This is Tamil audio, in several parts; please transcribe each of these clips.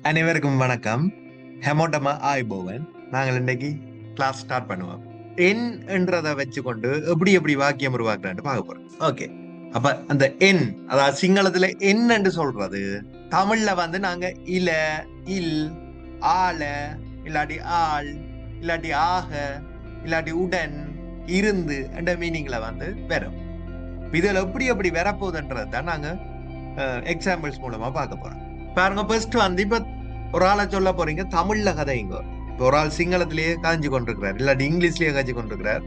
அனைவருக்கும் வணக்கம். ஹெமோட்டமா ஆய்போவன். நாங்கள் இன்னைக்கு கிளாஸ் ஸ்டார்ட் பண்ணுவோம். என் என்றதை வச்சுக்கொண்டு எப்படி எப்படி வாக்கியம் உருவாக்குறான்னு பார்க்க போறோம். ஓகே, அப்ப அந்த என், அதாவது சிங்களத்துல என் என்று சொல்றது, தமிழ்ல வந்து நாங்க இல, இல், ஆல, இல்லாட்டி ஆள், இல்லாட்டி ஆக, இல்லாட்டி உடன், இருந்து என்ற மீனிங்ல வந்து வரும். இதுல எப்படி எப்படி வரப்போகுதுன்றது தான் நாங்க எக்ஸாம்பிள்ஸ் மூலமா பார்க்க போறோம். பாருங்க, ஃபர்ஸ்ட் வந்து இப்ப ஒரு ஆளை சொல்ல போறீங்க தமிழ்ல கதைங்க. இப்போ ஒரு ஆள் சிங்களத்திலேயே கதைஞ்சு கொண்டிருக்கிறார், இல்லாட்டி இங்கிலீஷ்லயே கதைச்சு கொண்டிருக்கிறார்.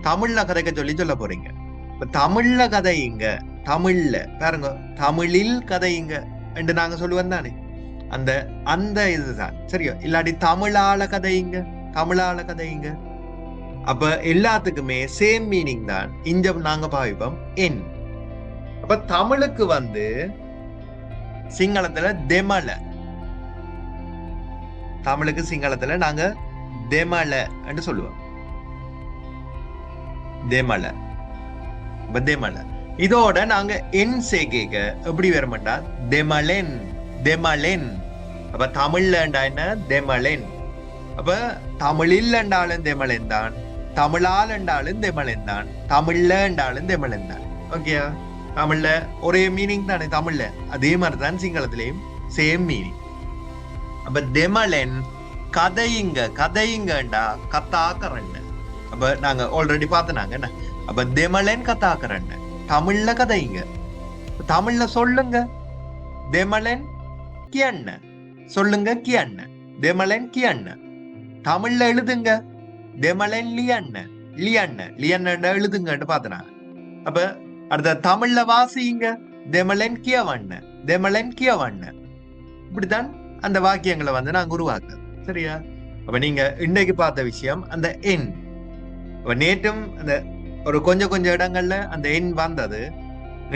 தமிழ்ல கதைக்க சொல்ல போறீங்க. இப்ப தமிழ்ல கதையுங்க, தமிழ்ல பாருங்க, தமிழில் கதையுங்க என்று நாங்க சொல்லுவோம் தானே. அந்த அந்த இதுதான் சரியா. இல்லாட்டி தமிழால கதையுங்க, தமிழால கதையுங்க. அப்ப எல்லாத்துக்குமே சேம் மீனிங் தான் இங்க நாங்க பாவிப்போம் என். அப்ப தமிழுக்கு வந்து சிங்களத்துல தெமல, தமிழுக்கு சிங்களத்துல நாங்க தெமல என்று சொல்லுவோம். தெமல, தெமல. இதோட நாங்க என் சேர்க்க எப்படி வருமாட்டா தெமலென், தெமலென். அப்ப தமிழ்ல என்ன தெமலென். அப்ப தமிழில் என்றாலும் தெமலென் தான், தமிழால் என்றாலும் தெமலென் தான், தமிழ்ல என்றாலும் தெமலென் தான். ஓகே, தமிழ்ல ஒரே மீனிங் தானே தமிழ்ல, அதே மாதிரிதான் சிங்களத்திலையும் சேம் மீனிங். அப்ப தெமலென் கதையுங்க, கதையுங்கண்டா கத்தாக்கரண்ட. அப்ப நாங்க ஆல்ரெடி பார்த்தனாங்க என்ன. அப்ப தெமலென் கத்தாக்கரண்ட, தமிழ்ல கதையுங்க, தமிழ்ல சொல்லுங்க. தெமலென் கியண்ண, சொல்லுங்க கியண்ண, தெமலென் கியண்ண. தமிழ்ல எழுதுங்க, தெமலென் லியண்ண, லியண்ண, லியண்ண எழுதுங்கன்னு பார்த்தனாங்க. அப்ப அடுத்த தமிழ்ல வாசியுங்க, தெமலென் கியவண்ண, தெமலென் கியவண்ண. இப்படித்தான் அந்த வாக்கியங்களை வந்து நாங்க உருவாக்க. சரியா? அப்ப நீங்க இன்னைக்கு பார்த்த விஷயம் அந்த எண். அப்ப நேற்றும் அந்த ஒரு கொஞ்சம் இடங்கள்ல அந்த எண் வந்தது,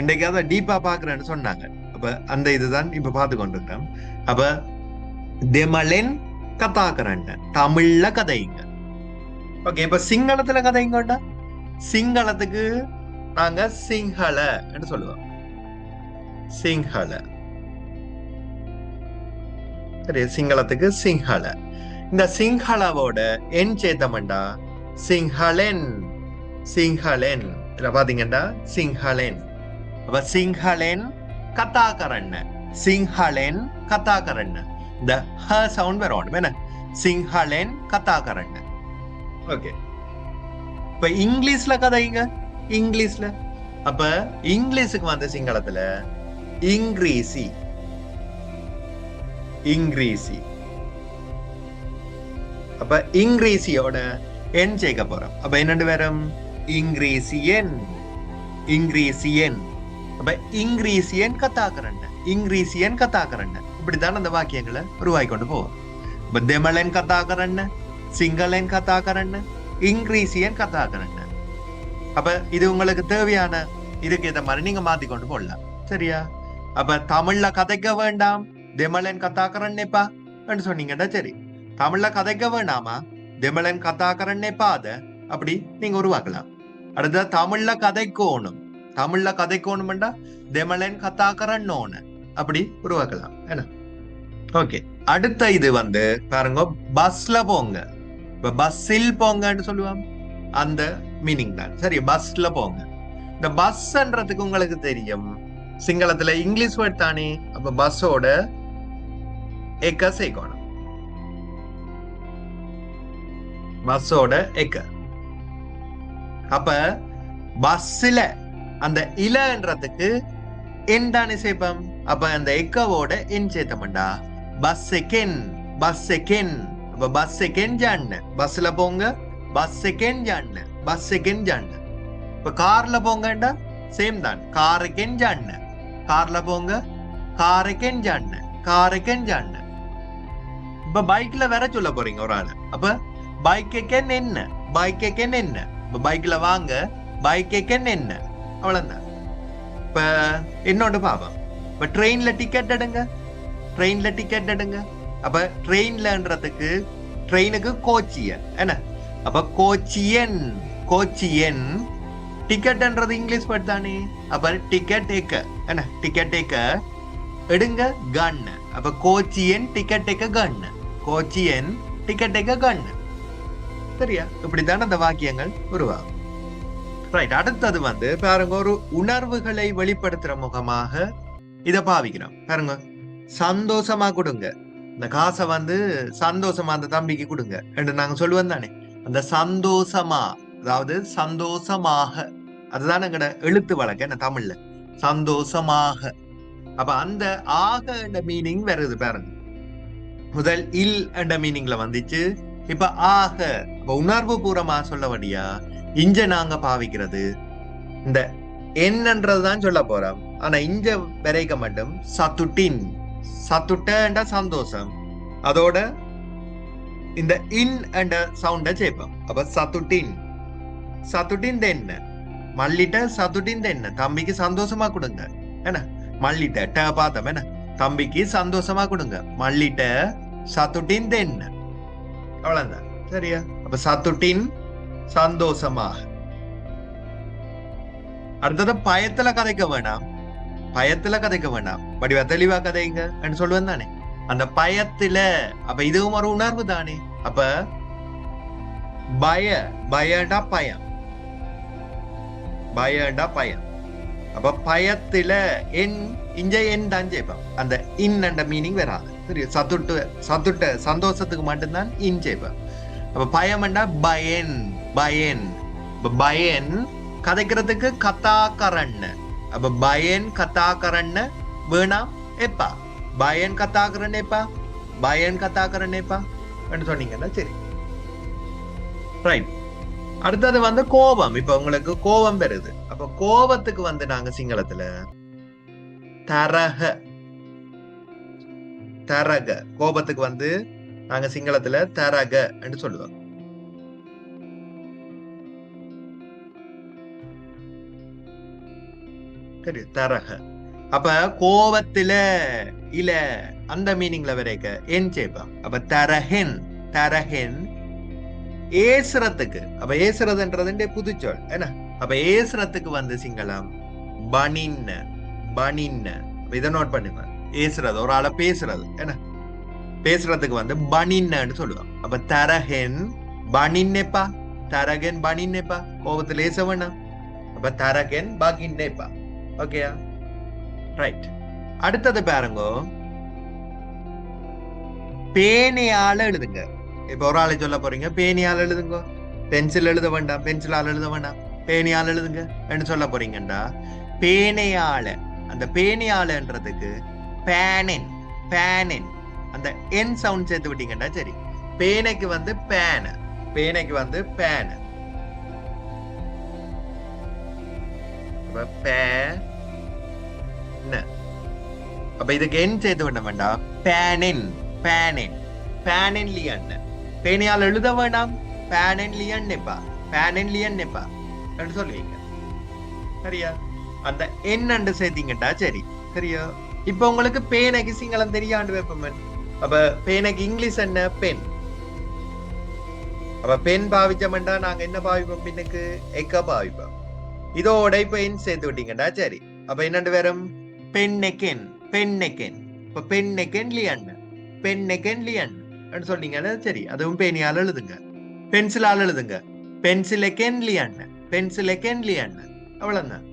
இன்னைக்கு அதை டீப்பா பாக்குறேன்னு சொன்னாங்க. அப்ப அந்த இதுதான் இப்ப பார்த்து கொண்டிருக்கோம். அப்ப தெமலென் கதாக்கரண்ட, தமிழ்ல கதைங்க. ஓகே, இப்ப சிங்களத்துல கதைங்கண்டா சிங்களத்துக்கு நாங்க சிங்கள என்று சொல்லுவோம். சிங்கள, சரி, சிங்களத்துக்கு சிங்கள. இந்த சிங்களவோட என் சேத்தமண்டா சிங்களென், சிங்களென். இதுல பாத்தீங்கன்னா சிங்களென். அப்ப சிங்களென் கத்தாக்கரண்ண, சிங்களென் கத்தாக்கரண்ண. இந்த ஹ சவுண்ட் வரும் என்ன, சிங்களென் கத்தாக்கரண்ண. ஓகே, இப்ப இங்கிலீஷ்ல கதைங்க, இங்கிலீஷ்ல. அப்ப இங்கிலீஷுக்கு வந்து சிங்களத்துல இங்கிரீசி, இங்கிரீசி. அப்ப இங்கிரீசியோட என் சேர்க்க போறோம். அப்ப என்னண்டு வரும் இங்கிரீசியன், இங்கிரீசியன். அப்ப இங்கிரீசியன் கத்தாக்கரண்ட, இங்கிரீசியன் கத்தாக்கரண்ட. இப்படித்தான் அந்த வாக்கியங்களை உருவாக்கி கொண்டு போவோம். இப்ப தெமலன் கத்தாக்கரண்ட, சிங்களன் கத்தாக்கரண்ட, இங்கிரீசியன் கத்தாக்கரண்ட. அப்ப இது உங்களுக்கு தேவையான இதுக்கு ஏற்ற மாதிரி நீங்க மாத்தி கொண்டு போடலாம். சரியா? அப்ப தமிழ்ல கதைக்க வேண்டாம், தெமலன் கத்தாக்கரண்னேப்பா என்று சொன்னீங்கன்னா சரி. தமிழ்ல கதைக்க வேண்டாமா, தெமலன் கத்தாக்கரண்னேப்பா, அத அப்படி நீங்க உருவாக்கலாம். அடுத்த தமிழ்ல கதைக்கோணும், தமிழ்ல கதைக்கோணும்டா தெமலன் கத்தாக்கரண்ணோன்னு அப்படி உருவாக்கலாம். என்ன? ஓகே, அடுத்த இது வந்து பாருங்க, பஸ்ல போங்க. இப்ப பஸ்ஸில் போங்கன்னு சொல்லுவாங்க, அந்த மீனிங் தான். சரி, பஸ்ல போங்க. இந்த பஸ்ன்றதுக்கு உங்களுக்கு தெரியும் சிங்களத்துல இங்கிலீஷ் வேர்ட் தானே. அப்ப பஸ்ஸோட எக்க சேர்க்கணும், பஸ்ஸோட எக்க. அப்ப பஸ்ல அந்த இலன்றதுக்கு என் தானே சேர்ப்போம். அப்ப அந்த எக்கவோட என் சேர்த்தோம்டா பஸ் செகண்ட், பஸ் செகண்ட். அப்ப பஸ் செகண்ட் ஜான்னு, பஸ்ல போங்க, பஸ் செகண்ட் ஜான்னு, பஸ் செகண்ட் ஜான்னு. இப்ப கார்ல போங்கண்டா சேம் தான், காரைக்கென் ஜான்னு, கார்ல போங்க, காரைக்கென் ஜான்னு, காரைக்கென் ஜான்னு. இப்ப பைக்ல வேற சொல்ல போறீங்க ஒரு ஆளு. அப்ப பைக்கென் என்ன, பைக்கென் என்ன. இப்ப பைக்ல வாங்க, பைக்கென் என்ன, அவ்வளவுதான். இப்ப என்னோட பாவம், இப்ப ட்ரெயின்ல டிக்கெட் எடுங்க, ட்ரெயின்ல டிக்கெட் எடுங்க. அப்ப ட்ரெயின்லன்றதுக்கு ட்ரெயினுக்கு கோச்சியன் என்ன. அப்ப கோச்சியன், கோச்சியன். டிக்கெட்ன்றது இங்கிலீஷ் வேர்ட் தானே. அப்ப டிக்கெட் ஏக்க என்ன, டிக்கெட் ஏக்க எடுங்க கண்ண. அப்ப கோச்சியன் டிக்கெட் எக்க கண்ணு, கோச்சியன் டிக்கெட் எக்க கண்ணு. சரியா? இப்படித்தான் அந்த வாக்கியங்கள் உருவாகும். ரைட். அடுத்தது பாருங்க, ஒரு உணர்வுகளை வெளிப்படுத்துற முகமாக இத பாவிக்கிறோம். பாருங்க, சந்தோஷமா கொடுங்க, இந்த காசை சந்தோஷமா அந்த தம்பிக்கு கொடுங்க என்று நாங்க சொல்லுவோம் தானே. அந்த சந்தோஷமா, அதாவது சந்தோஷமாக, அதுதான் எங்கட எழுத்து வழக்கு என்ன தமிழ்ல, சந்தோஷமாக. அப்ப அந்த ஆக என்ற மீனிங் வருது பாருங்க. முதல் இல் என்ற மீனிங்ல வந்துச்சு, இப்ப ஆக. அப்ப உணர்வு பூர்வமா சொல்லபடியா இஞ்ச நாங்க பாவிக்கிறது இந்த என்னன்றதுதான் சொல்ல போறோம். ஆனா இஞ்ச வரைக்க மட்டும் சத்துட்டின், சத்துட்டா சந்தோஷம், அதோட இந்த இன் என்ற சவுண்ட சேர்ப்போம். அப்ப சத்துட்டின், சத்துட்டின் என்ன மல்லிட்ட, சத்துட்டின் என்ன தம்பிக்கு சந்தோஷமா கொடுங்க என்ன, மல்லிட்ட ட பார்த்தோம் என்ன, தம்பிக்கு சந்தோஷமா கொடுங்க, மல்லிட்ட சத்துட்டின் என்ன, அவ்வளவுதான். சரியா? அப்ப சத்துட்டின் சந்தோஷமாக. அடுத்தது பயத்துல கதைக்க வேண்டாம், பயத்துல கதைக்க வேண்டாம், வடிவா தெளிவா கதைங்க சொல்லுவேன் தானே. அந்த பயத்துல, அப்ப இதுவும் ஒரு உணர்வு தானே. அப்ப பயண்டா பயம், பயண்டா பயம். அப்ப பயத்துல இஞ்ச என் தான் ஜெயிப்போம், அந்த இன் என்ற மீனிங் வராது. சரி, சத்துட்ட சந்தோஷத்துக்கு மட்டும்தான் இன் ஜெயிப்போம். அப்ப பயம்டா பயன், பயன். பயன் கதைக்கிறதுக்கு கத்தாக்கரன். அப்ப பயன் கத்தாக்கரன் வேணாம் எப்பா, பயன் கத்தாக்கரன் எப்பா, பயன் கத்தாக்கரன் எப்பா சொன்னீங்கன்னா சரி. ரைட். அடுத்தது கோபம். இப்ப உங்களுக்கு கோபம் பெறுது. அப்ப கோபத்துக்கு நாங்க சிங்களத்துல தரக, தரக. கோபத்துக்கு நாங்க சிங்களத்துல தரக என்று சொல்லுவோம். சரி, தரக. அப்ப கோபத்துல இல்ல அந்த மீனிங்ல வரைக்க என் சேப்பம். அப்ப தரஹென், தரஹென் ஏசுறதுக்கு. அப்ப ஏசுறதுன்றது புதுச்சொல் என்ன. அப்ப ஏசுறதுக்கு சிங்களம் பனின்ன, பனின்ன. இதை நோட் பண்ணுங்க. ஏசுறது, ஒரு ஆளை பேசுறது என்ன, பேசுறதுக்கு பனின்னு சொல்லுவோம். அப்ப தரகென் பனின்னேப்பா, தரகென் பனின்னேப்பா. கோபத்துல ஏச வேணாம். அப்ப தரகென் பகின்னேப்பா. ஓகேயா? ரைட். அடுத்தது பாருங்க, பேனையால எழுதுங்க. இப்ப ஒரு ஆளை சொல்ல போறீங்க, பேனியால் எழுதுங்க. பென்சில் எழுத வேண்டாம், பென்சிலால் எழுத வேண்டாம், பேனையால் எழுதுங்க என்று சொல்ல போறீங்கடா. பேனையால, அந்த பேனையாலன்றதுக்கு பேனின், பேனின் அந்த என் சவுண்ட் சேர்த்து விட்டீங்கடா சரி. பேனைக்கு பேன, பேனைக்கு பேன. அப்ப இதுக்கு என் சேர்த்து விட வேண்டாம், பேனின், பேனின், பேனின் லியன். பேனையால் எழுத வேண்டாம், பேனின் லியன் நெப்பா, பேனின் லியன் நெப்பா என்று சொல்லுவீங்க. சரியா? அந்த என் சேர்த்தீங்கடா சரி. சரியா? இப்ப உங்களுக்கு பேனைக்கு சிங்களம் தெரியாண்டு வைப்பமன். அப்ப பேனைக்கு இங்கிலீஷ் என்ன, பென். அப்ப பென் பாவிச்சோம்டா நாங்க என்ன பாவிப்போம், பின்னுக்கு எக்க பாவிப்போம். இதோட இப்ப என் சேர்த்து விட்டீங்கடா சரி. அப்ப என்னண்டு வரும், பெண்ணெக்கென், பெண்ணெக்கென். இப்ப பெண்ணெக்கென் லியன், பெண்ணெக்கென் லியன் சொன்னீங்கன்னா சரி. அதுவும் பேனியால் எழுதுங்க, பென்சிலால் எழுதுங்க, பென்சிலெக்கென் லியன், பென்சிலெக்கென் லியன். அவ்வளவுதான்.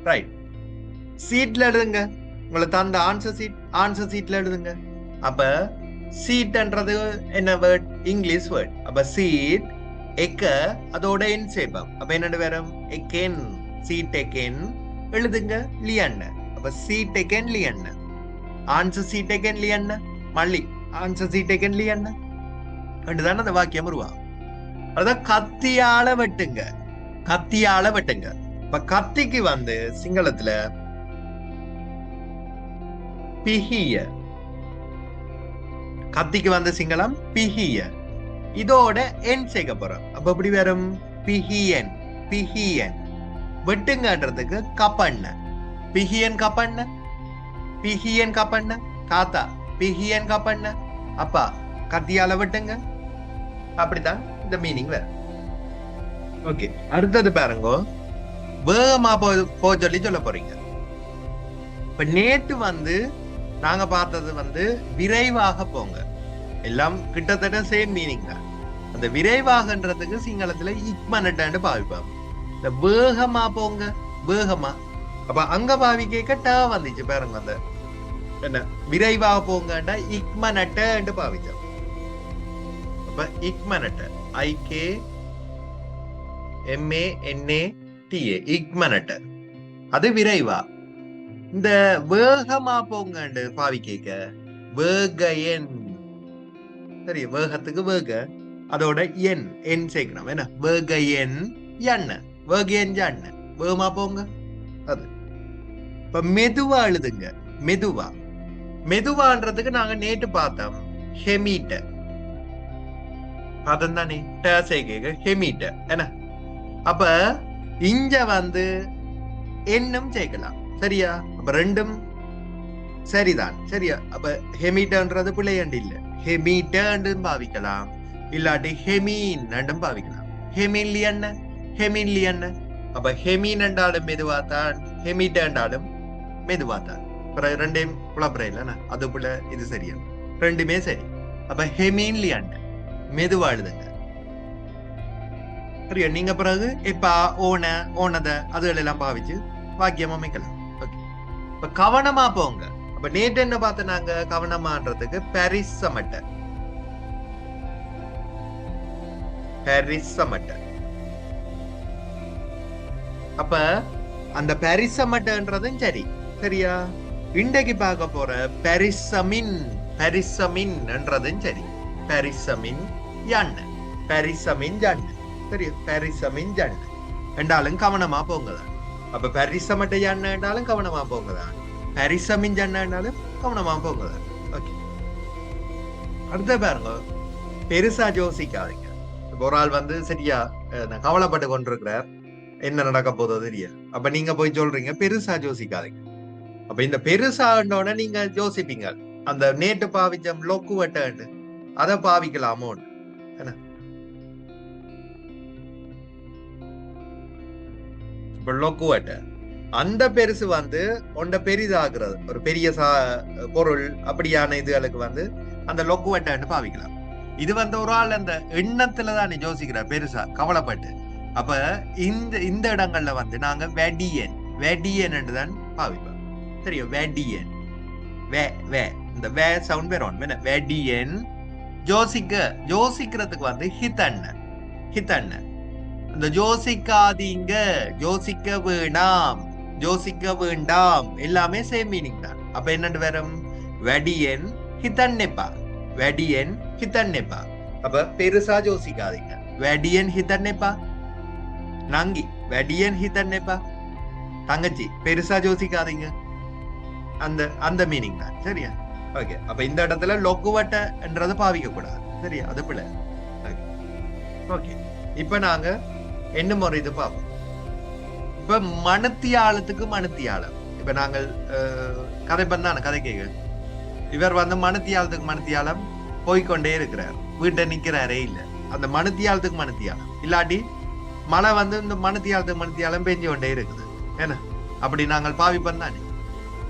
ரைட். சீட்ல எழுதுங்க, உங்களை தந்த ஆன்சர் சீட், ஆன்சர் சீட்ல எழுதுங்க. அப்ப சீட்ன்றது என்ன வேர்ட், இங்கிலீஷ் வேர்ட். அப்ப சீட் எக்க, அதோட என் சேர்ப்போம். அப்ப என்னண்டு வரும், எக்கென், சீட் எக்கென் எழுதுங்க லியன். அப்ப சீட் எக்கென் லியன், ஆன்சர் சீட் எக்கென் லியன், மல்லி ஆன்சர் சீட் எக்கென் லியன் தானே அந்த வாக்கியம் உருவா. அதான் கத்தியால வெட்டுங்க, கத்தியால வெட்டுங்க. இப்ப கத்திக்கு சிங்களத்துல பிஹிய, கத்திக்கு சிங்களம் பிஹிய. இதோட என் சேர்க்க போறோம். அப்ப எப்படி வரும், பிஹியன், பிஹியன். வெட்டுங்கன்றதுக்கு கப்பண்ண, பிஹியன் கப்பண்ண, பிஹியன் கப்பண்ண. காத்தா பிஹியன் கப்பண்ண. அப்பா கத்தியால வெட்டுங்க. அப்படித்தான் இந்த மீனிங் வேற. ஓகே. அடுத்தது பாருங்க, வேகமா போ சொல்லி சொல்ல போறீங்க. இப்ப நேத்து நாங்க பார்த்தது வந்து விரைவாக போங்க. எல்லாம் கிட்டத்தட்ட சேம் மீனிங் தான். அந்த விரைவாகன்றதுக்கு சிங்களத்துல இக்மனட்டான்னு பாவிப்பாங்க. இந்த வேகமா போங்க, வேகமா. அப்ப அங்க பாவி கேட்ட வந்துச்சு பாருங்க. அந்த என்ன விரைவாக போங்கண்டா இக்மனட்டு பாவிச்சோம். அப்ப இக்மனட்ட IKMANATA இக்மனட்ட அது விரைவா. இந்த வேகமா போங்கண்டு பாவி கேட்க வேகையன். சரி, வேகத்துக்கு வேக, அதோட என் சேர்க்கணும். என்ன வேகையன் எண்ண, வேகையன் எண்ண, வேகமா போங்க. அது இப்ப மெதுவா எழுதுங்க. மெதுவா, மெதுவான்றதுக்கு நாங்க நேற்று பார்த்தோம் ஹெமீட்ட. பார்த்தோம் தானே, ஹெமீட்ட. என்ன அப்ப இங்க வந்து என்னும் சேர்க்கலாம். சரியா? அப்ப ரெண்டும் சரிதான். சரியா? அப்ப ஹெமீட்டன்றது பிள்ளையண்டு இல்ல, ஹெமீட்டன்னு பாவிக்கலாம், இல்லாட்டி ஹெமீன் பாவிக்கலாம். ஹெமின்லியன்ன, ஹெமின்லியன்ன. அப்ப ஹெமீன் என்றாலும் மெதுவாத்தான், ஹெமீட்ட என்றாலும் மெதுவாத்தான். ரெண்டையும் குழப்பற இல்ல, அது போல இது சரியா, ரெண்டுமே சரி. அப்ப ஹெமீன்லியன்ன மெதுவா எழுதுங்க. சரியா? நீங்க பிறகு இப்ப ஓன, ஓனத அதுகள் எல்லாம் பாவிச்சு வாக்கியம் அமைக்கலாம். ஓகே, இப்ப கவனமா போங்க. அப்ப நேற்று என்ன பார்த்து நாங்க கவனமான்றதுக்கு பரிசமட்ட, பரிசமட்ட. அப்ப அந்த பரிசமட்டன்றதும் சரி. சரியா? இன்றைக்கு பார்க்க போற பரிசமின், பரிசமின் என்றதும் சரி. பரிசமின் ஜன்ன, பரிசமின் ஜன்ன. சரி, பரிசமின் ஜன்ன என்றாலும் கவனமா போங்கதான். அப்ப பரிசமட்ட ஜன்ன என்றாலும் கவனமா போங்கதான், பரிசமின் ஜன்ன என்றாலும் கவனமா போங்கதான். ஓகே, அடுத்த பாருங்க, பெருசா யோசிக்காதீங்க. ஒரு ஆள் வந்து சரியா கவலைப்பட்டு கொண்டிருக்கிறார், என்ன நடக்க போதோ தெரியல. அப்ப நீங்க போய் சொல்றீங்க பெருசா யோசிக்காதீங்க. அப்ப இந்த பெருசாண்டோட நீங்க யோசிப்பீங்க, அந்த நேட்டு பாவிச்சம் லொக்கு வட்ட அதை பாவிக்கலாமோ. என்ன இப்ப லொக்கு வட்ட அந்த பெருசு வந்து ஒண்ட பெரிதாகிறது, ஒரு பெரிய பொருள் அப்படியான இதுகளுக்கு வந்து அந்த லொக்கு வட்டன்னு பாவிக்கலாம். இது வந்து ஒரு ஆள் அந்த எண்ணத்துலதான் யோசிக்கிறார் பெருசா கவலைப்பட்டு. அப்ப இந்த இடங்கள்ல வந்து நாங்க வெடியன், வெடியன் தான் பாவிப்போம். சரியா? வெடியன், வே வே, இந்த வே சவுண்ட் வேற ஒன்று. வெடியன். யோசிக்க, யோசிக்கிறதுக்கு வந்து ஹிதண்ண, ஹிதண்ண. இந்த யோசிக்காதீங்க, யோசிக்க வேணாம், யோசிக்க வேண்டாம் எல்லாமே சேம் மீனிங் தான். அப்ப என்னண்டு வரும்? வெடியன் ஹிதன்னெப்பா, வெடியன் ஹிதன்னெப்பா. அப்ப பெருசா யோசிக்காதீங்க, வெடியன் ஹிதன்னெப்பா. நங்கி, வெடியன் ஹிதன்னெப்பா. தங்கச்சி, பெருசா யோசிக்காதீங்க, அந்த அந்த மீனிங் தான். சரியா? ஓகே, அப்ப இந்த இடத்துல லொக்குவட்ட என்றது பாவிக்க கூடாது. சரியா? அது பிள்ளை. ஓகே, இப்ப நாங்க என்ன முறை இது பார்ப்போம். இப்ப மனுத்தியாளத்துக்கு மனுத்தியாளம். இப்ப நாங்கள் கதை பண்ணான கதை கேட்க, இவர் வந்து மனுத்தியாளத்துக்கு மனுத்தியாளம் போய்கொண்டே இருக்கிறார், வீட்டை நிக்கிறாரே இல்ல. அந்த மனுத்தியாளத்துக்கு மனுத்தியாளம் இல்லாட்டி மழை வந்து இந்த மனுத்தியாளத்துக்கு மனுத்தியாளம் பெஞ்சு கொண்டே இருக்குது. ஏன்னா அப்படி நாங்கள் பாவிப்போம் தானே.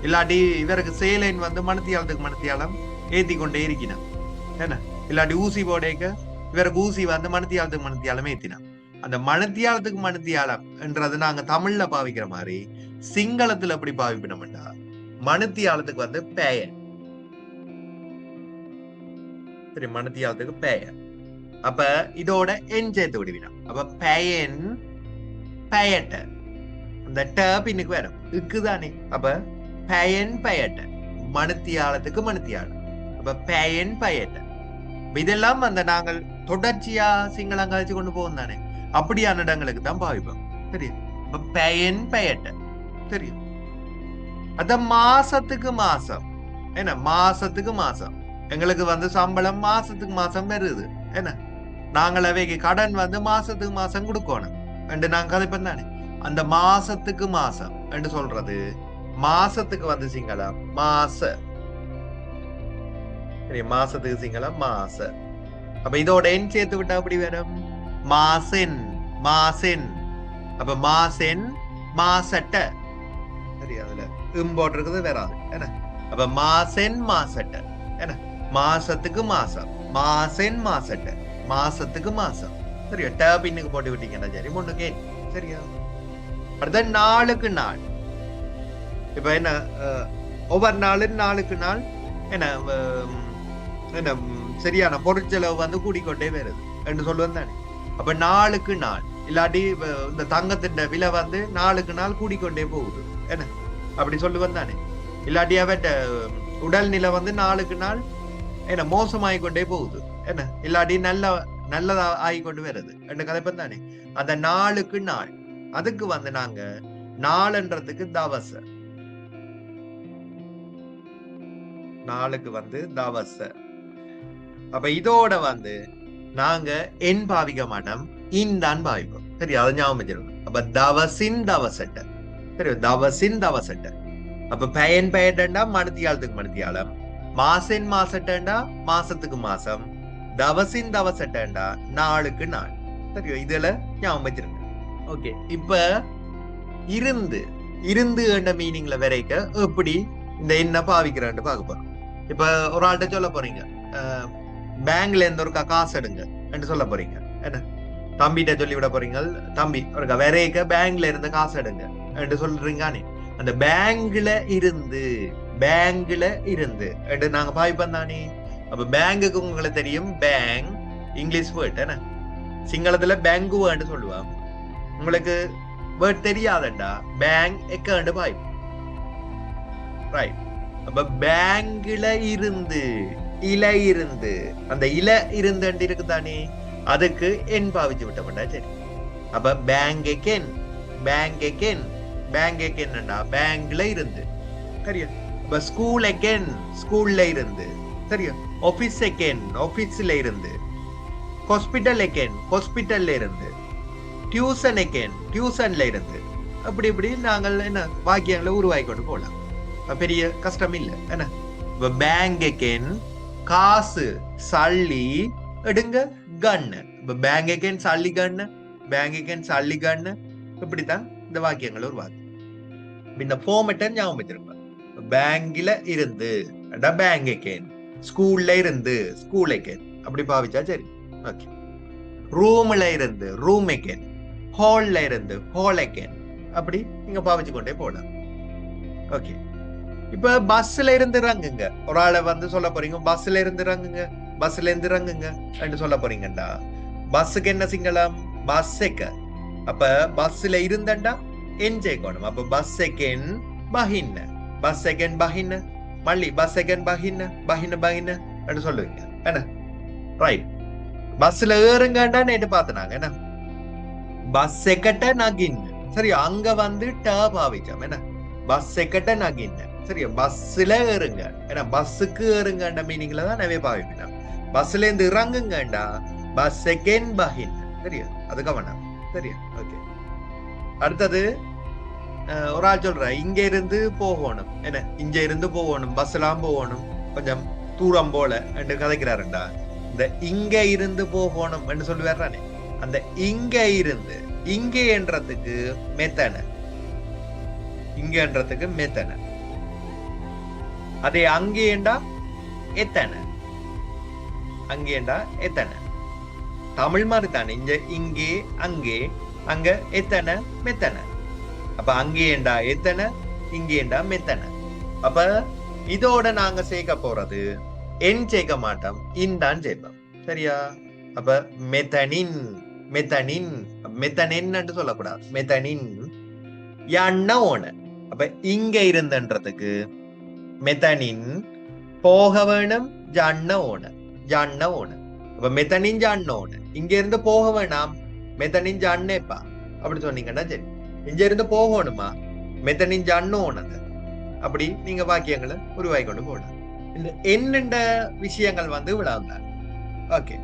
இல்லாட்டி இவருக்கு சேலைன் வந்து மனுத்தியாளத்துக்கு மனுத்தியாளம் ஏத்தி கொண்டே இருக்கிறான். ஏன்னா இல்லாட்டி ஊசி போடேக்க இவருக்கு ஊசி வந்து மனுத்தியாளத்துக்கு மனுத்தியாளம் ஏத்தினான். அந்த மனுத்தியாளத்துக்கு மனுத்தியாளம் என்றது நாங்க தமிழ்ல பாவிக்கிற மாதிரி சிங்களத்துல எப்படி பாவிப்பினோம்டா, மனுத்தியாளத்துக்கு வந்து பெயர். சரி, மனுத்தியாளத்துக்கு பெயர். அப்ப இதோட என் சேர்த்து விடுவினோம். அப்ப பெயன், பெயட்ட. அந்த ட பின்னுக்கு வரும், இருக்குதானே. அப்ப பெயன் பெயட்ட, மனுத்தியாளத்துக்கு மனுத்தியாளம். அப்ப பெயன் பெயட்ட. இதெல்லாம் அந்த நாங்கள் தொடர்ச்சியா சிங்களம் கழிச்சு கொண்டு போவோம் தானே, அப்படியான இடங்களுக்கு தான் பாவிப்போம். சரியா? அப்ப பெயன் பெயட்ட. தெரியும்? அத மாசத்துக்கு மாசம். என்ன மாசத்துக்கு மாசம் எங்களுக்கு வந்து சம்பளம் மாசத்துக்கு மாசம் வருது. என்ன நாங்கள் அவைக்கு கடன் வந்து மாசத்துக்கு மாசம் கொடுக்கணும் என்று நாங்க கதைப்போம் தானே. அந்த மாசத்துக்கு மாசம் என்று சொல்றது, மாசத்துக்கு வந்து சிங்களம் மாச. சரி, மாசத்துக்கு சிங்களம் மாச. அப்ப இதோட என் சேர்த்து விட்டா அப்படி வரும் மாசென், மாசென். அப்ப மாசென் மாசட்ட. சரி, அதுல போட்டிருக்குது வராது. என்ன அப்ப மாசென் மாசட்ட என்ன, மாசத்துக்கு மாசம், மாசென் மாசட்ட, மாசத்துக்கு மாசம். சரியா, டேபின்னுக்கு போட்டு விட்டீங்கன்னா சரி முன்னுக்கு சரியா. அடுத்த நாளுக்கு நாள். இப்ப என்ன ஒவ்வொரு நாளும் நாளுக்கு நாள் என்ன என்ன சரியான பொருட்செலவு வந்து கூடிக்கொண்டே வருது என்று சொல்லுவேன் தானே. அப்ப நாளுக்கு நாள் இல்லாட்டி இந்த தங்கத்தின் விலை வந்து நாளுக்கு நாள் கூடிக்கொண்டே போகுது என்ன, அப்படி சொல்லுவேன் தானே. இல்லாட்டி அவட்ட உடல்நிலை வந்து நாளுக்கு நாள் என்ன மோசமாகிக்கொண்டே போகுது என்ன, இல்லாட்டி நல்லதா ஆகிக்கொண்டு வருது என்று கதைப்பேன் தானே. அந்த நாளுக்கு நாள் அதுக்கு வந்து நாங்க நாளுன்றதுக்கு தவச, நாளுக்கு வந்து தவச. அப்ப இதோட வந்து நாங்க என் பாவிக்க மாட்டோம், இன்தான் பாவிப்போம். சரி, அதை ஞாபகம் வச்சிருக்கோம். அப்ப தவசின் தவசட்ட, சரி, தவசின் தவசட்ட. அப்ப பயன் பெயர்டா மணித்தியாலத்துக்கு மணித்தியாலம், மாசின் மாசட்டா மாசத்துக்கு மாசம், தவசின் தவசட்டா நாளுக்கு நாள். சரியோ, இதுல ஞாபகம் வச்சிருங்க. ஓகே, இப்ப இருந்து இருந்து என்ற மீனிங்ல வரைக்க எப்படி இந்த என்ன பாவிக்கிறான்னு பார்க்க போறோம். இப்ப ஒரு ஆள்கிட்ட சொல்ல போறீங்க, பேங்க்ல இருந்து ஒரு காசு எடுங்க என்று சொல்ல போறீங்க என்ன, தம்பிகிட்ட சொல்லி விட போறீங்க, தம்பி ஒரு வரைக்க பேங்க்ல இருந்து காசு எடுங்க என்று சொல்றீங்க. அந்த பேங்க்ல இருந்து, பேங்க்ல இருந்து என்று நாங்க பாவிப்போம் தானே. அப்ப பேங்குக்கு உங்களுக்கு தெரியும், பேங்க் இங்கிலீஷ் வேர்ட் என்ன, சிங்களத்துல பேங்கு வேர்டு சொல்லுவாங்க. உங்களுக்கு வேர்ட் தெரியாதண்டா பேங்க் அக்கவுண்ட் பாவிப்போம். ரைட். அப்ப பேங்க்ல இருந்து, இல இருந்து, அந்த இல இருந்து இருக்கு தானே, அதுக்கு என் பாவிச்சு விட்டோம்டா. சரி, அப்ப பேங்க் அக்கென், பேங்க் அக்கென், பேங்க் அக்கென்டா பேங்க்ல இருந்து. சரியா. அப்ப ஸ்கூல் அக்கென், ஸ்கூல்ல இருந்து. சரியா. ஆபீஸ் அக்கென், ஆபீஸ்ல இருந்து. ஹாஸ்பிட்டல் அக்கென், ஹாஸ்பிட்டல்ல இருந்து. டியூஷன் அக்கென், டியூஷன்ல இருந்து. அப்படி இப்படி நாங்கள் என்ன வாக்கியங்களை உருவாக்கி கொண்டு போகலாம். பெரிய கஷ்டம் இல்லை என்ன. இப்ப பேங்க் அக்கென் காசு சல்லி எடுங்க கண்ணு. இப்ப பேங்க் அக்கென் சல்லி கண்ணு, பேங்க் அக்கென் சல்லி கண்ணு. இப்படித்தான் இந்த வாக்கியங்கள் உருவாக்கு. இந்த ஃபார்மேட்டை ஞாபகம் வச்சிருப்பேன். பேங்க்ல இருந்து பேங்க் அக்கென், ஸ்கூல்ல இருந்து ஸ்கூல் அக்கென், அப்படி பாவிச்சா சரி. ஓகே. ரூம்ல இருந்து ரூம் அக்கென், ஹால்ல இருந்து ஹால் அக்கென், அப்படி நீங்க பாவிச்சு கொண்டே போகலாம். ஓகே. இப்ப பஸ்ல இருந்து இறங்குங்க, ஒரு ஆளை வந்து சொல்ல போறீங்க, பஸ்ல இருந்து இறங்குங்க, பஸ்ல இருந்து இறங்குங்க என்று சொல்ல போறீங்கடா. பஸ்ஸுக்கு என்ன சிங்களம், பஸ் எக்க. அப்ப பஸ்ல இருந்தண்டா என் சேர்க்கணும். அப்ப பஸ் செகண்ட் பஹின்ன, பஸ் செகண்ட் பஹின்ன, மல்லி பஸ் செகண்ட் பஹின்ன, பஹின்ன பஹின்ன என்று சொல்லுவீங்க என்ன. ரைட். பஸ்ல ஏறுங்கண்டா நேற்று பார்த்தனாங்க என்ன, பஸ் செக்கட்ட நகின். சரி, அங்க வந்து ட பாவிச்சோம் என்ன, பஸ் செக்கட்ட நகின். சரியா, பஸ்ல ஏறுங்க ஏன்னா பஸ்ஸுக்கு ஏறுங்கன்ற மீனிங்ல தான் நிறைய பாவிப்பேன். பஸ்ல இருந்து இறங்குங்கண்டா பஸ் செகண்ட் பஹின். சரியா, அது கவனம். சரியா. ஓகே. அடுத்தது ஒரு ஆள் சொல்ற, இங்க இருந்து போகணும் என்ன, இங்க இருந்து போகணும், பஸ் எல்லாம் போகணும், கொஞ்சம் தூரம் போல என்று கதைக்கிறாருண்டா. இந்த இங்க இருந்து போகணும் என்று சொல்லி வர்றானே, அந்த இங்க இருந்து, இங்க என்றதுக்கு மெத்தன, இங்கன்றதுக்கு மெத்தன. அதே அங்கேண்டா எத்தனை, அங்கேண்டா எத்தனை. தமிழ் மாதிரி தானே, இங்கே அங்கே, அங்க எத்தனை மெத்தனை. அப்ப அங்கேண்டா எத்தனை, இங்கேண்டா மெத்தனை. அப்ப இதோட நாங்க சேர்க்க போறது என் சேர்க்க மாட்டோம், இன்தான் சேர்ப்போம். சரியா. அப்ப மெத்தனின், மெத்தனின், மெத்தனின்னு சொல்லக்கூடாது, மெத்தனின் எண்ண ஓன. அப்ப இங்க இருந்தன்றதுக்கு மெத்தனின் போக வேணும், ஜண்ண ஓன, ஜண்ண ஓன. அப்ப மெத்தனின் ஜண்ண ஓன, இங்க இருந்து போக வேணாம், மெத்தனின் ஜண்ணேப்பா அப்படி சொன்னீங்கன்னா சரி. இங்க இருந்து போகணுமா, மெத்தனின் ஜண்ண ஓனது. அப்படி நீங்க வாக்கியங்களை உருவாக்கி கொண்டு போகலாம். இந்த என்னென்ன விஷயங்கள் வந்து விழாந்தான். ஓகே.